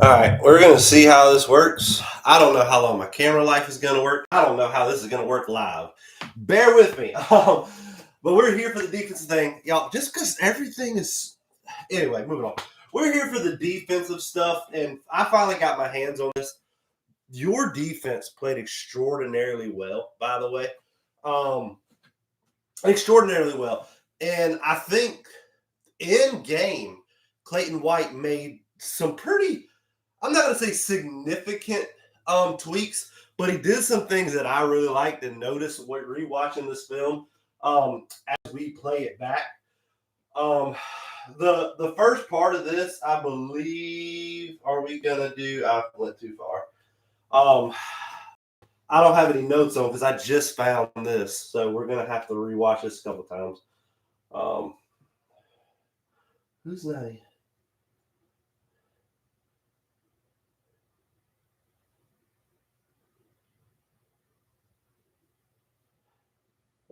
All right, we're going to see how this works. I don't know how long my camera life is going to work. I don't know how this is going to work live. Bear with me. But we're here for the defensive thing. Y'all, just because everything is. Anyway, moving on. We're here for the defensive stuff, and I finally got my hands on this. Your defense played extraordinarily well, by the way. Um, extraordinarily well. And I think in game, Clayton White made some pretty, I'm not going to say significant tweaks, but he did some things that I really liked and noticed when rewatching this film as we play it back. Um, the first part of this, I believe, are we going to do? I went too far. I don't have any notes on because I just found this, so we're going to have to rewatch this a couple times. Um, who's that?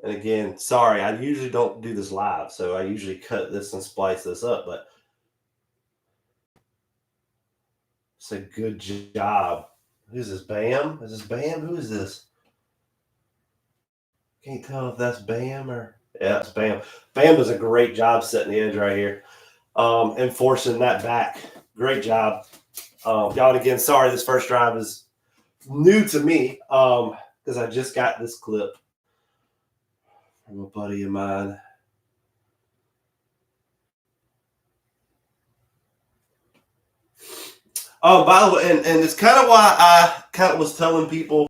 And again, sorry, I usually don't do this live, so I usually cut this and splice this up, but it's a good job. Who's this? Bam? Is this Bam? Who is this? Can't tell if that's Bam or yeah, it's Bam. Bam does a great job setting the edge right here, and forcing that back. Great job, y'all. Again, sorry, this first drive is new to me because I just got this clip from a buddy of mine. Oh, by the way, and it's kind of why I kind of was telling people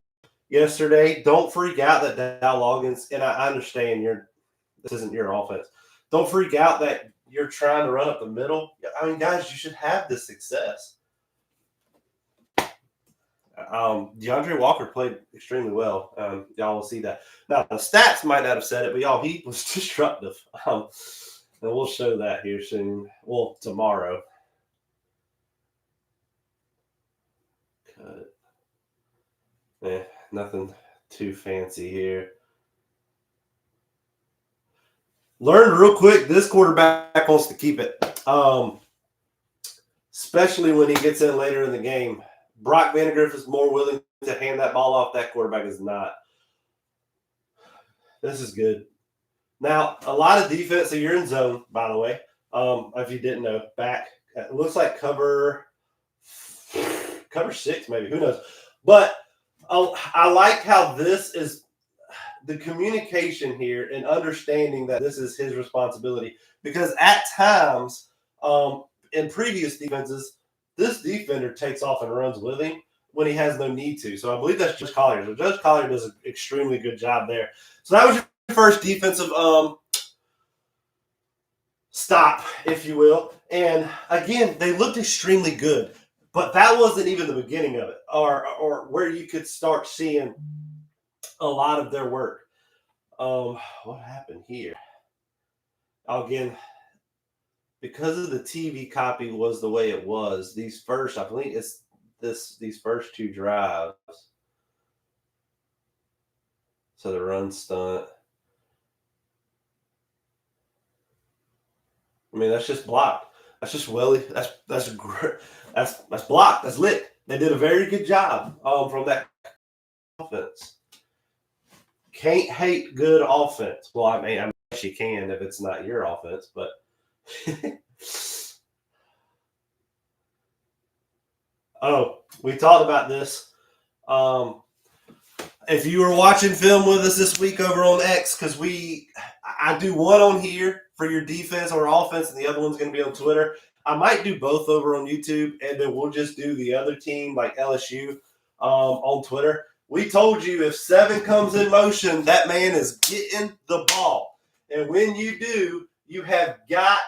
yesterday, don't freak out that Dow Loggins, and I understand this isn't your offense. Don't freak out that you're trying to run up the middle. I mean, guys, you should have this success. DeAndre Walker played extremely well. Y'all will see that. Now, the stats might not have said it, but y'all, he was disruptive. And we'll show that here soon. Well, tomorrow. Cut. Nothing too fancy here. Learned real quick, this quarterback wants to keep it, especially when he gets in later in the game. Brock Vandagriff is more willing to hand that ball off. That quarterback is not. This is good. Now, a lot of defense, so you're in zone, by the way. If you didn't know, back. It looks like cover 6, maybe. Who knows? But I like how this is the communication here and understanding that this is his responsibility. Because at times, in previous defenses, this defender takes off and runs with him when he has no need to. So I believe that's Judge Collier. So Judge Collier does an extremely good job there. So that was your first defensive stop, if you will. And again, they looked extremely good. But that wasn't even the beginning of it, or where you could start seeing a lot of their work. What happened here? Again, because of the TV copy was the way it was, these first, I believe it's these first two drives. So the run stunt. I mean, that's just blocked. That's just Willie. That's great. That's blocked. That's lit. They did a very good job from that offense. Can't hate good offense. Well, I mean, I guess you can if it's not your offense, but oh, we talked about this. If you were watching film with us this week over on X, because I do one on here for your defense or offense, and the other one's going to be on Twitter. I might do both over on YouTube, and then we'll just do the other team, like LSU, on Twitter. We told you if 7 comes in motion, that man is getting the ball. And when you do, you have got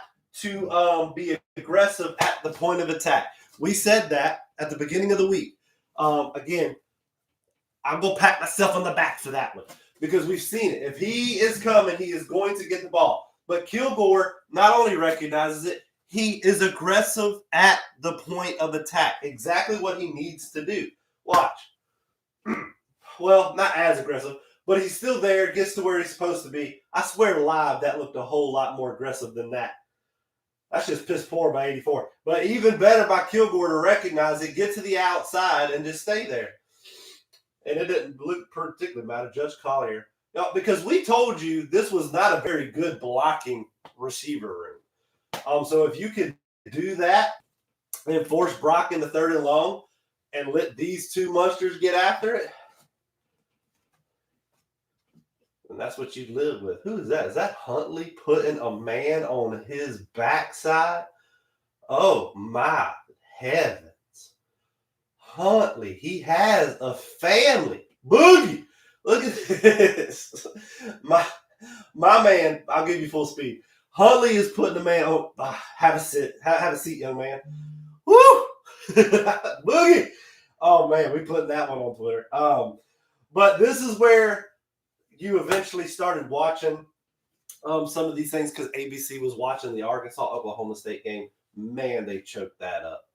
to be aggressive at the point of attack. We said that at the beginning of the week. Again, I'm going to pat myself on the back for that one because we've seen it. If he is coming, he is going to get the ball. But Kilgore not only recognizes it, he is aggressive at the point of attack. Exactly what he needs to do. Watch. Well, not as aggressive, but he's still there, gets to where he's supposed to be. I swear live, that looked a whole lot more aggressive than that. That's just piss poor by 84. But even better by Kilgore to recognize it, get to the outside, and just stay there. And it didn't look particularly matter. Judge Collier. Because we told you this was not a very good blocking receiver room. So if you could do that and force Brock into 3rd and long and let these two monsters get after it, and that's what you live with. Who is that? Is that Huntley putting a man on his backside? Oh, my heavens. Huntley, he has a family. Boogie, look at this. My man, I'll give you full speed. Huntley is putting the man on. Have a sit. Have a seat, young man. Woo! Boogie. Oh, man, we putting that one on Twitter. But this is where you eventually started watching some of these things because ABC was watching the Arkansas-Oklahoma State game. Man, they choked that up.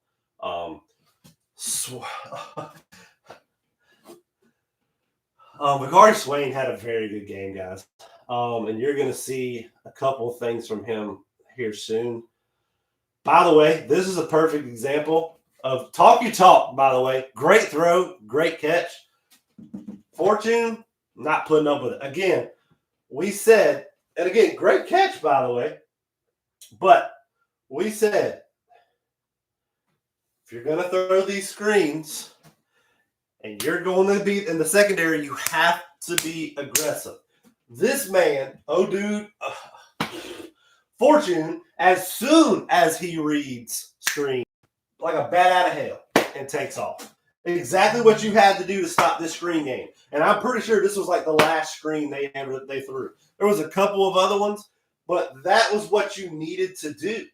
McCarty Swain had a very good game, guys. And you're going to see a couple things from him here soon. By the way, this is a perfect example of talk you talk, by the way. Great throw, great catch. Fortune, not putting up with it. Again, we said, and again, great catch, by the way. But we said, if you're going to throw these screens and you're going to be in the secondary, you have to be aggressive. This man, Fortune, as soon as he reads screen, like a bat out of hell, and takes off. Exactly what you had to do to stop this screen game. And I'm pretty sure this was like the last screen they threw. There was a couple of other ones, but that was what you needed to do.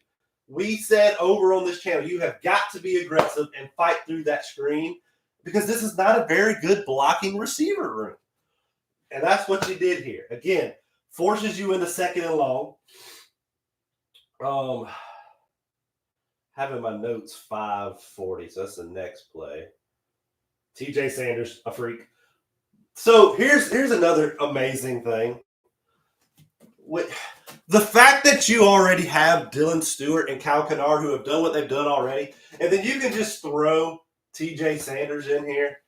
We said over on this channel, you have got to be aggressive and fight through that screen because this is not a very good blocking receiver room. And that's what you did here. Again, forces you into 2nd and long. Having my notes 540, so that's the next play. TJ Sanders, a freak. So here's another amazing thing. The fact that you already have Dylan Stewart and Cal Kennard who have done what they've done already, and then you can just throw TJ Sanders in here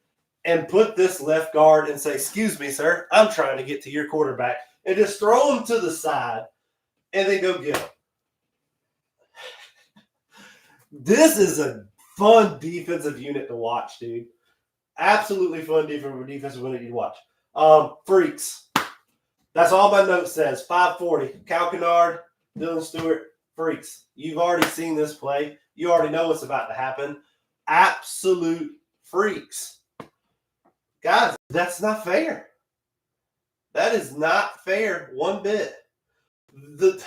and put this left guard and say, excuse me, sir, I'm trying to get to your quarterback, and just throw him to the side and then go get him. This is a fun defensive unit to watch, dude. Absolutely fun defensive unit to watch. Freaks. That's all my note says. 540. Cal Kennard, Dylan Stewart, freaks. You've already seen this play. You already know what's about to happen. Absolute freaks. Guys, that's not fair. That is not fair one bit. I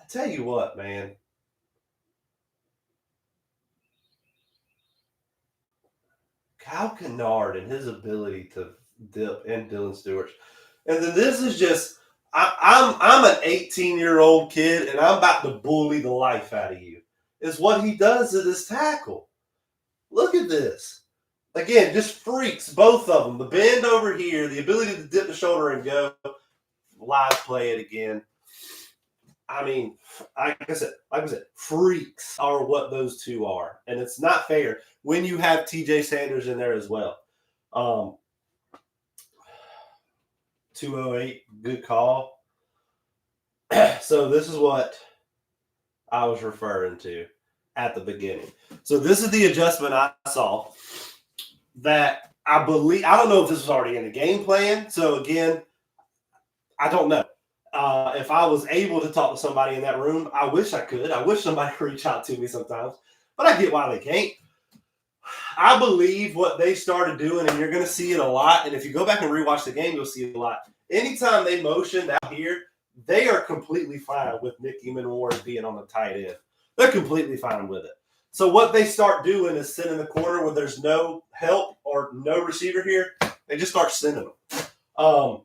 tell you what, man. Cal Kennard and his ability to dip and Dylan Stewart. And then this is just, I'm an 18-year-old kid, and I'm about to bully the life out of you. Is what he does to this tackle. Look at this. Again, just freaks, both of them. The bend over here, the ability to dip the shoulder and go. Live play it again. I mean, like I said, freaks are what those two are. And it's not fair when you have TJ Sanders in there as well. 208, good call. So this is what I was referring to at the beginning. So this is the adjustment I saw that I believe, I don't know if this was already in the game plan. So again, I don't know. If I was able to talk to somebody in that room, I wish I could. I wish somebody would reach out to me sometimes, but I get why they can't. I believe what they started doing, and you're going to see it a lot, and if you go back and rewatch the game, you'll see it a lot. Anytime they motion out here, they are completely fine with Nick Eamon-Ward being on the tight end. They're completely fine with it. So what they start doing is sending the corner where there's no help or no receiver here. They just start sending them.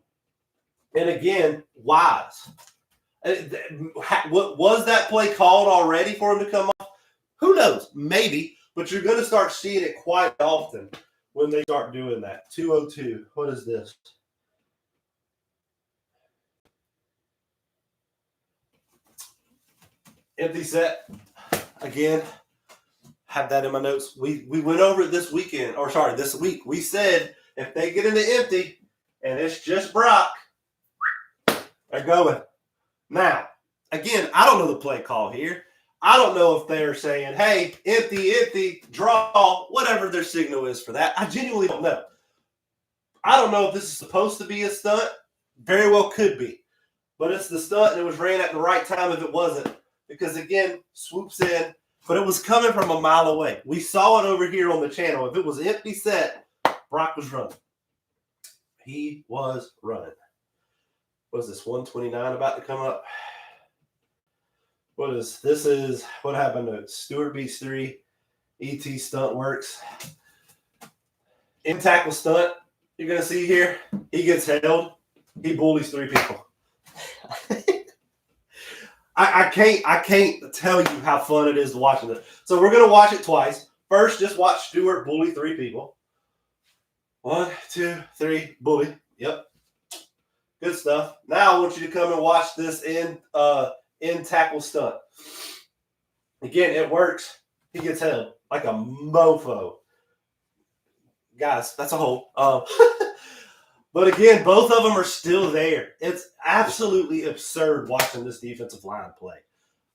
And again, wise. What was that play called already for him to come off? Who knows? Maybe. But you're going to start seeing it quite often when they start doing that. 202. What is this? Empty set. Again, have that in my notes. We went over it this week. We said if they get into empty and it's just Brock, they're going. Now, again, I don't know the play call here. I don't know if they're saying, hey, empty, draw, whatever their signal is for that. I genuinely don't know. I don't know if this is supposed to be a stunt. Very well could be. But it's the stunt, and it was ran at the right time if it wasn't. Because, again, swoops in. But it was coming from a mile away. We saw it over here on the channel. If it was empty set, Brock was running. He was running. What is this, 129 about to come up? What happened? Stewart beats 3. ET stunt works. In tackle stunt, you're going to see here, he gets held. He bullies 3 people. I can't tell you how fun it is to watch it. So we're going to watch it twice. First, just watch Stewart bully 3 people. 1, 2, 3, bully. Yep. Good stuff. Now I want you to come and watch this in tackle stunt. Again, it works. He gets held like a mofo. Guys, that's a hole. But again, both of them are still there. It's absolutely absurd watching this defensive line play.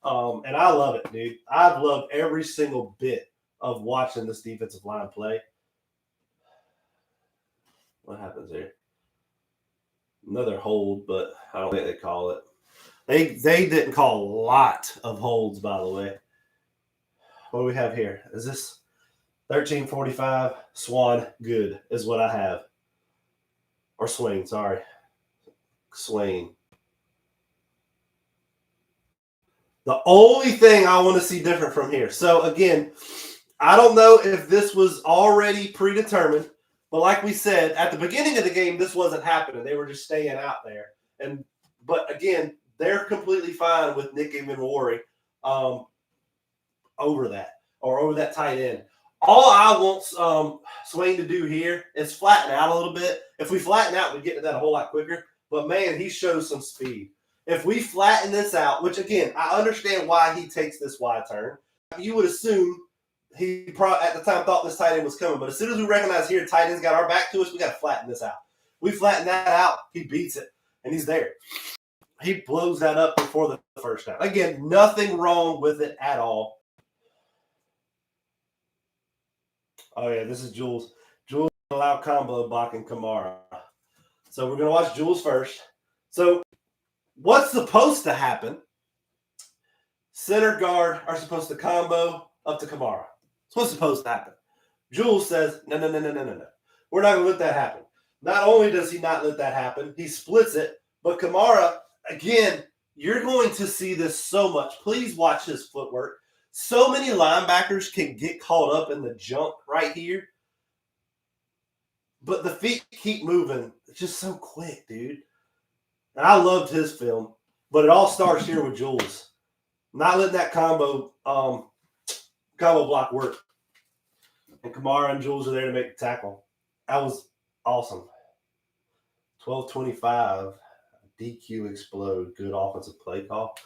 And I love it, dude. I've loved every single bit of watching this defensive line play. What happens here? Another hold, but I don't think they call it. They didn't call a lot of holds, by the way. What do we have here? Is this 13:45? Swan, good, is what I have. Or Swain, sorry. Swain. The only thing I want to see different from here. So, again, I don't know if this was already predetermined, but like we said, at the beginning of the game, this wasn't happening. They were just staying out there. But, again, they're completely fine with Nick Emenwari over that tight end. All I want Swain to do here is flatten out a little bit. If we flatten out, we get to that a whole lot quicker. But, man, he shows some speed. If we flatten this out, which, again, I understand why he takes this wide turn. You would assume he at the time thought this tight end was coming. But as soon as we recognize here tight end's got our back to us, we got to flatten this out. We flatten that out, he beats it, and he's there. He blows that up before the first down. Again, nothing wrong with it at all. Oh, yeah, this is Jules. Jules allowed combo blocking Kamara. So we're going to watch Jules first. So what's supposed to happen? Center guard are supposed to combo up to Kamara. It's what's supposed to happen. Jules says, no. We're not going to let that happen. Not only does he not let that happen, he splits it. But Kamara, again, you're going to see this so much. Please watch his footwork. So many linebackers can get caught up in the jump right here. But the feet keep moving. It's just so quick, dude. And I loved his film. But it all starts here with Jules. Not letting that combo block work. And Kamara and Jules are there to make the tackle. That was awesome. 12:25. DQ explode. Good offensive play call.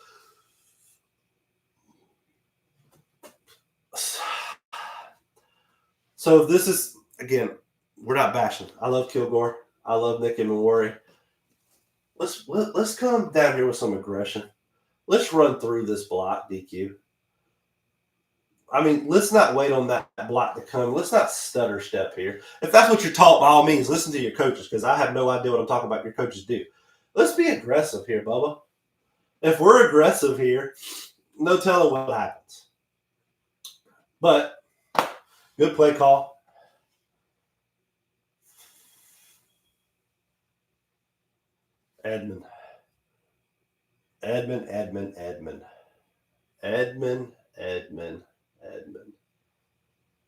So this is, again, we're not bashing. I love Kilgore. I love Nick Emenwari. Let's come down here with some aggression. Let's run through this block, DQ. I mean, let's not wait on that block to come. Let's not stutter step here. If that's what you're taught, by all means, listen to your coaches, because I have no idea what I'm talking about. Your coaches do. Let's be aggressive here, Bubba. If we're aggressive here, no telling what happens. But good play call. Edmund.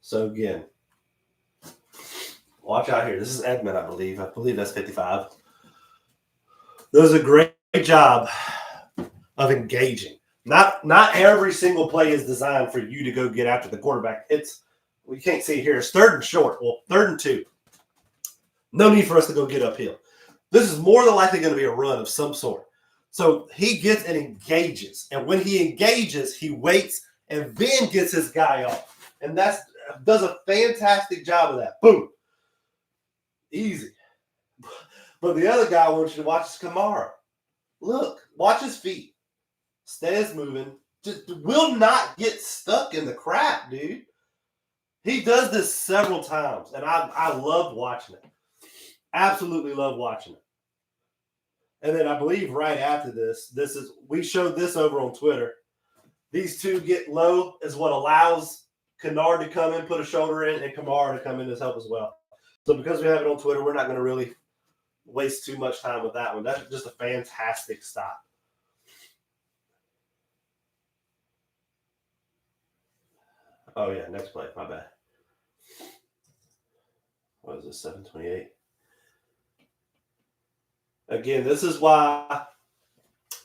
So again, watch out here. This is Edmund, I believe. I believe that's 55. Does a great job of engaging. Not every single play is designed for you to go get after the quarterback. We can't see it here. It's 3rd and short. Well, 3rd and 2. No need for us to go get uphill. This is more than likely going to be a run of some sort. So he gets and engages. And when he engages, he waits and then gets his guy off. And does a fantastic job of that. Boom. Easy. But the other guy wants you to watch is Kamara. Look, watch his feet. Stays moving. Just will not get stuck in the crap, dude. He does this several times, and I love watching it. Absolutely love watching it. And then I believe right after this we showed this over on Twitter. These two get low is what allows Kennard to come in, put a shoulder in, and Kamara to come in as help as well. So because we have it on Twitter, we're not going to really waste too much time with that one. That's just a fantastic stop. Oh, yeah, next play. My bad. What is this, 7:28? Again, this is why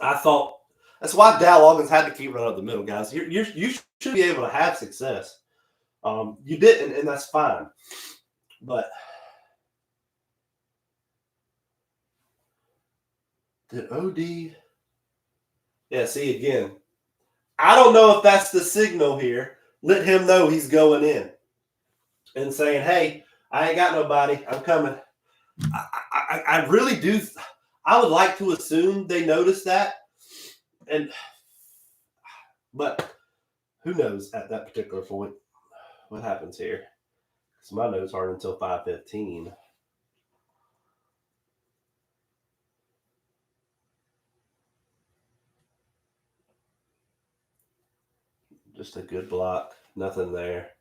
I thought – that's why Dow Loggins had to keep running up the middle, guys. You should be able to have success. You didn't, and that's fine. But did OD – yeah, see, again, I don't know if that's the signal here. Let him know he's going in and saying, hey, I ain't got nobody. I'm coming. I really do. I would like to assume they noticed that. But who knows at that particular point what happens here? Because my notes aren't until 5:15. Just a good block. Nothing there.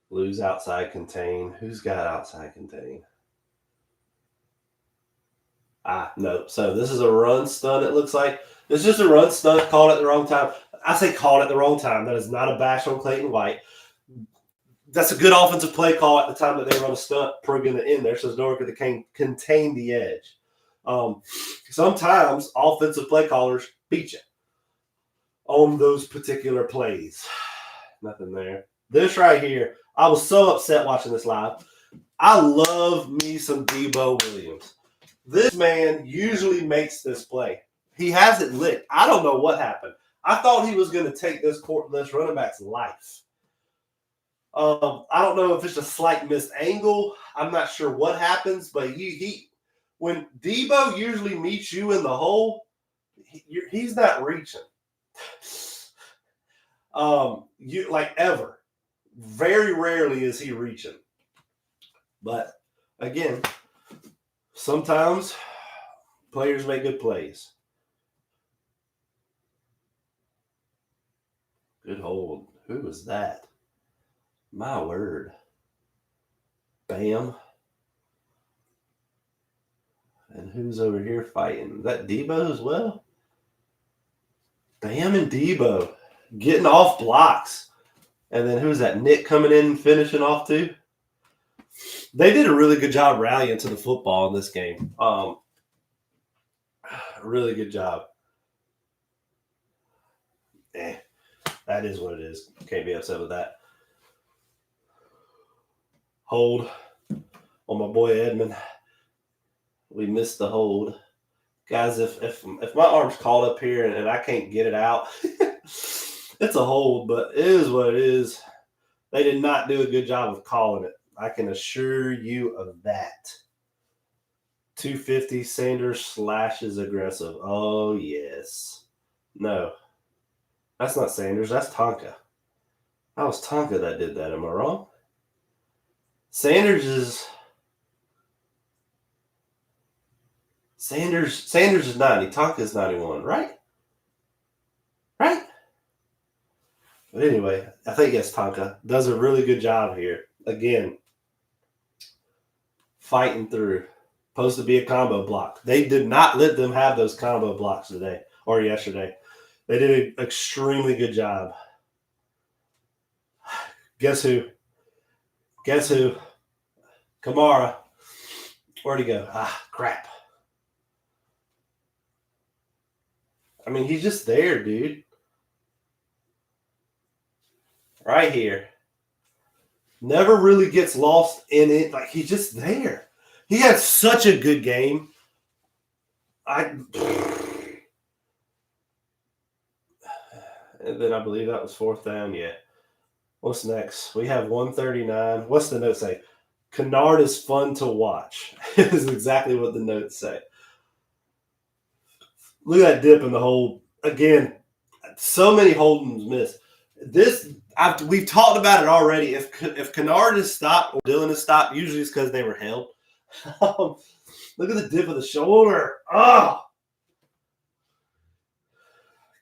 Lose outside contain. Who's got outside contain? No. So this is a run stunt, it looks like. It's just a run stunt, called at the wrong time. I say called at the wrong time. That is not a bash on Clayton White. That's a good offensive play call at the time that they run a stunt, proving it in there, so Norwood can contain the edge. Sometimes offensive play callers beat you on those particular plays. Nothing there. This right here, I was so upset watching this live. I love me some Debo Williams. This man usually makes this play. He has it lit. I don't know what happened. I thought he was going to take this running back's life. I don't know if it's a slight missed angle. I'm not sure what happens, but when Debo usually meets you in the hole, he's not reaching. Ever. Very rarely is he reaching. But again, sometimes players make good plays. Good hold. Who was that? My word. Bam. And who's over here fighting? Is that Debo as well? Bam and Debo getting off blocks. And then who's that? Nick coming in and finishing off too? They did a really good job rallying to the football in this game. Really good job. That is what it is. Can't be upset with that. Hold on my boy Edmund. We missed the hold. Guys, if my arm's caught up here and I can't get it out, it's a hold, but it is what it is. They did not do a good job of calling it. I can assure you of that. 250, Sanders slashes aggressive. Oh, yes. No. That's not Sanders. That's Tonka. That was Tonka that did that. Am I wrong? Sanders is 90. Tonka is 91, right? Right? But anyway, I think yes, Tonka does a really good job here. Again, fighting through. Supposed to be a combo block. They did not let them have those combo blocks today or yesterday. They did an extremely good job. Guess who? Kamara. Where'd he go? Crap. I mean, he's just there, dude. Right here. Never really gets lost in it. Like, he's just there. He had such a good game. And then I believe that was 4th down. Yeah. What's next? We have 139. What's the note say? Kennard is fun to watch. Is exactly what the notes say. Look at that dip in the hole. Again, so many holdings missed. We've talked about it already. If Kennard is stopped or Dylan is stopped, usually it's because they were held. Look at the dip of the shoulder. Oh,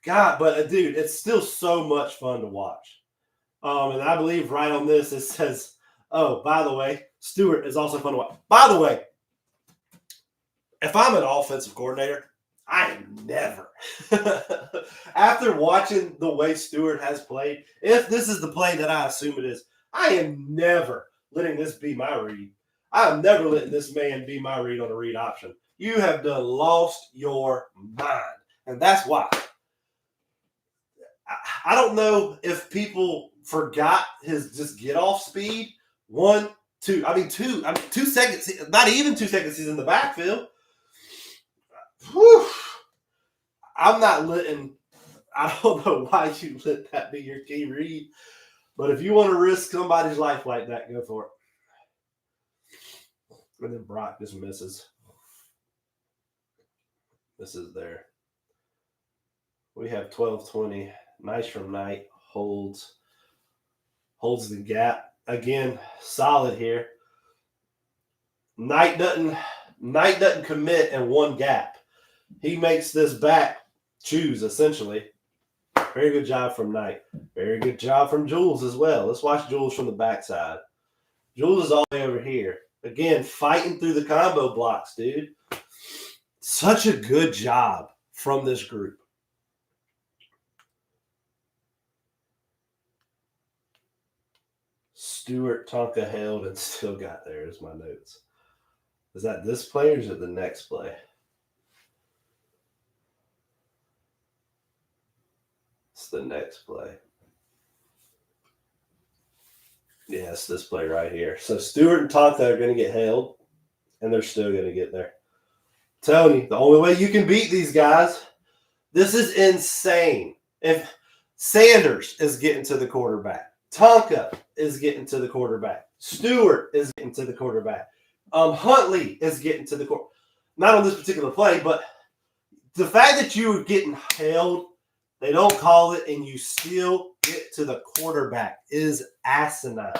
God. But, dude, it's still so much fun to watch. And I believe right on this, it says, oh, by the way, Stewart is also fun to watch. By the way, if I'm an offensive coordinator, I am never, after watching the way Stewart has played, if this is the play that I assume it is, I am never letting this be my read. I am never letting this man be my read on a read option. You have done lost your mind. And that's why. I don't know if people forgot his just get off speed. 1, 2. I mean, 2 seconds. Not even 2 seconds. He's in the backfield. Whew. I'm not letting. I don't know why you let that be your key read, but if you want to risk somebody's life like that, go for it. And then Brock just misses. Misses there. We have 12-20. Nice from Knight. Holds the gap. Again, solid here. Knight doesn't commit in one gap. He makes this back choose, essentially. Very good job from Knight. Very good job from Jules as well. Let's watch Jules from the backside. Jules is all the way over here. Again, fighting through the combo blocks, dude. Such a good job from this group. Stewart, Tonka held and still got there is my notes. Is that this play or is it the next play? It's the next play. Yes, this play right here. So Stewart and Tonka are going to get held, and they're still going to get there. I'm telling you, the only way you can beat these guys, this is insane. If Sanders is getting to the quarterback, Tonka is getting to the quarterback, Stewart is getting to the quarterback, Huntley is getting to the quarterback. Not on this particular play, but the fact that you were getting held, they don't call it, and you still get to the quarterback is asinine.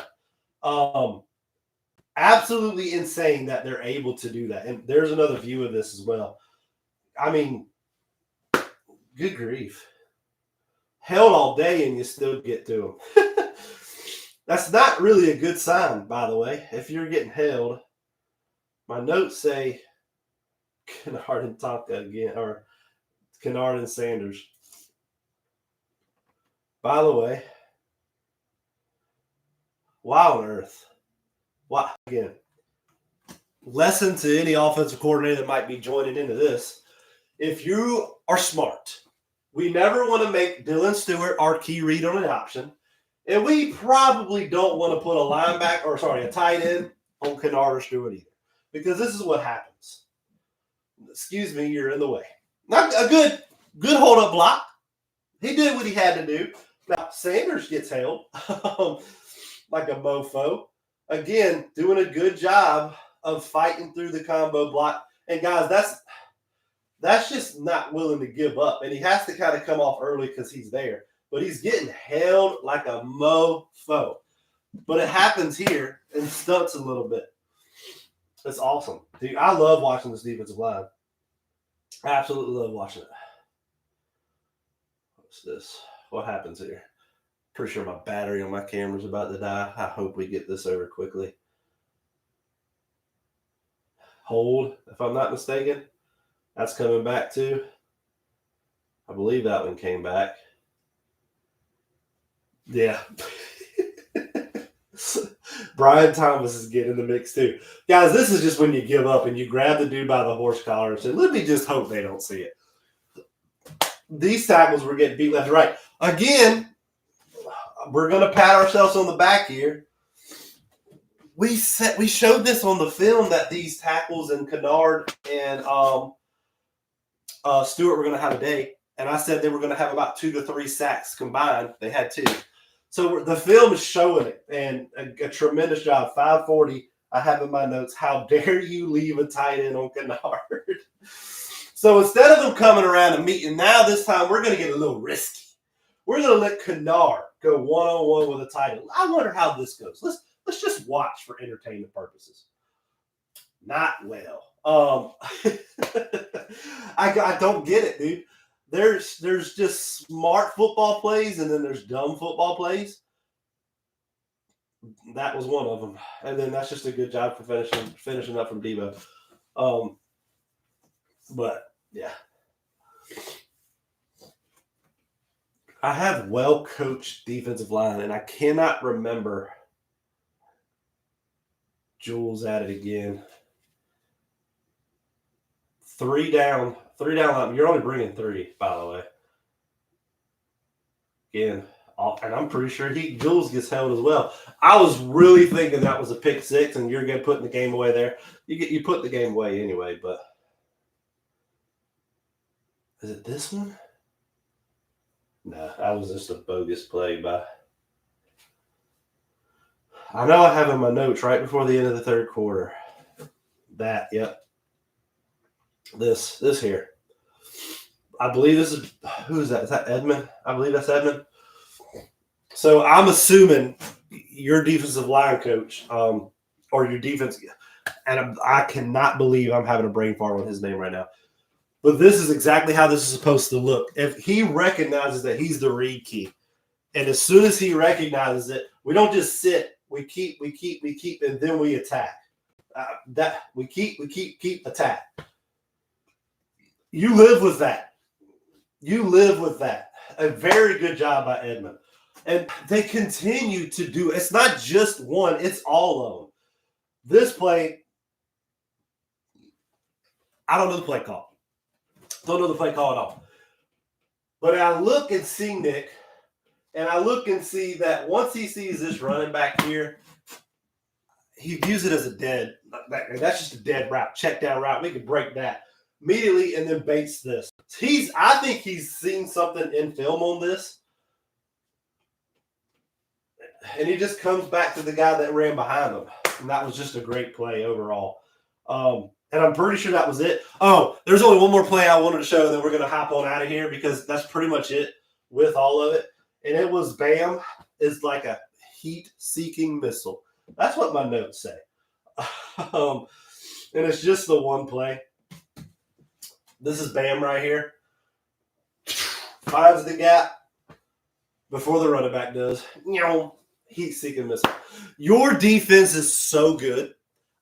Absolutely insane that they're able to do that. And there's another view of this as well. I mean, good grief. Held all day and you still get to them. That's not really a good sign, by the way, if you're getting held. My notes say Kennard and Tonka again, or Kennard and Sanders. By the way, why on earth? Why? Again, lesson to any offensive coordinator that might be joining into this. If you are smart, we never want to make Dylan Stewart our key read on an option. And we probably don't want to put a tight end on Kennard or Stewart either. Because this is what happens. Excuse me, you're in the way. Not a good hold-up block. He did what he had to do. Now, Sanders gets held like a mofo. Again, doing a good job of fighting through the combo block. And, guys, that's just not willing to give up. And he has to kind of come off early because he's there. But he's getting held like a mofo. But it happens here and stunts a little bit. It's awesome. Dude, I love watching this defensive line. I absolutely love watching it. What's this? What happens here? Pretty sure my battery on my camera is about to die. I hope we get this over quickly. Hold, if I'm not mistaken. That's coming back too. I believe that one came back. Yeah. Brian Thomas is getting in the mix too. Guys, this is just when you give up and you grab the dude by the horse collar and say, let me just hope they don't see it. These tackles were getting beat left and right. Again, we're going to pat ourselves on the back here. we showed this on the film that these tackles and Kennard and Stewart were going to have a day, and I said they were going to have about 2 to 3 sacks combined. They had 2. So the film is showing it, and a tremendous job. 540. I have in my notes, how dare you leave a tight end on Kennard? So instead of them coming around and meeting, now this time we're going to get a little risky. We're going to let Kennard go one-on-one with a tight end. I wonder how this goes. Let's just watch for entertainment purposes. Not well. I don't get it, dude. There's just smart football plays, and then there's dumb football plays. That was one of them, and then that's just a good job for finishing up from Debo. But yeah, I have well-coached defensive line, and I cannot remember. Jules at it again. 3 down. You're only bringing 3, by the way. Again, and I'm pretty sure Jules gets held as well. I was really thinking that was a pick 6, and you're putting the game away there. You put the game away anyway, but is it this one? No, that was just a bogus play by. I know I have in my notes right before the end of the third quarter. Yep. This here. I believe this is, who is that? Is that Edmund? I believe that's Edmund. So I'm assuming your defensive line coach, or your defense, and I cannot believe I'm having a brain fart on his name right now. But this is exactly how this is supposed to look. If he recognizes that he's the read key, and as soon as he recognizes it, we don't just sit. We keep, and then we attack. We keep, attack. You live with that. A very good job by Edmund. And they continue to do it. It's not just one, it's all of them. This play, I don't know the play call. Don't know the play call at all. But I look and see Nick, and I look and see that once he sees this running back here, he views it as a dead. That's just a dead route, check down route. We can break that immediately, and then baits this. I think he's seen something in film on this, and he just comes back to the guy that ran behind him, and that was just a great play overall. And I'm pretty sure that was it. Oh, there's only one more play I wanted to show, and then we're going to hop on out of here because that's pretty much it with all of it. And it was Bam is like a heat-seeking missile. That's what my notes say. And it's just the one play. This is Bam right here. Finds the gap before the running back does. Heat-seeking missile. Your defense is so good.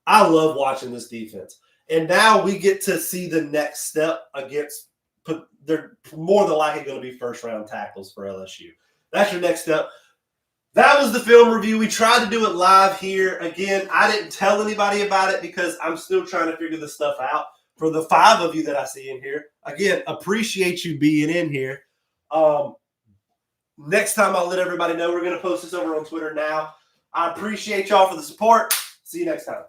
I love watching this defense. And now we get to see the next step against – they're more than likely going to be first-round tackles for LSU. That's your next step. That was the film review. We tried to do it live here. Again, I didn't tell anybody about it because I'm still trying to figure this stuff out. For the 5 of you that I see in here, again, appreciate you being in here. Next time I'll let everybody know. We're going to post this over on Twitter now. I appreciate y'all for the support. See you next time.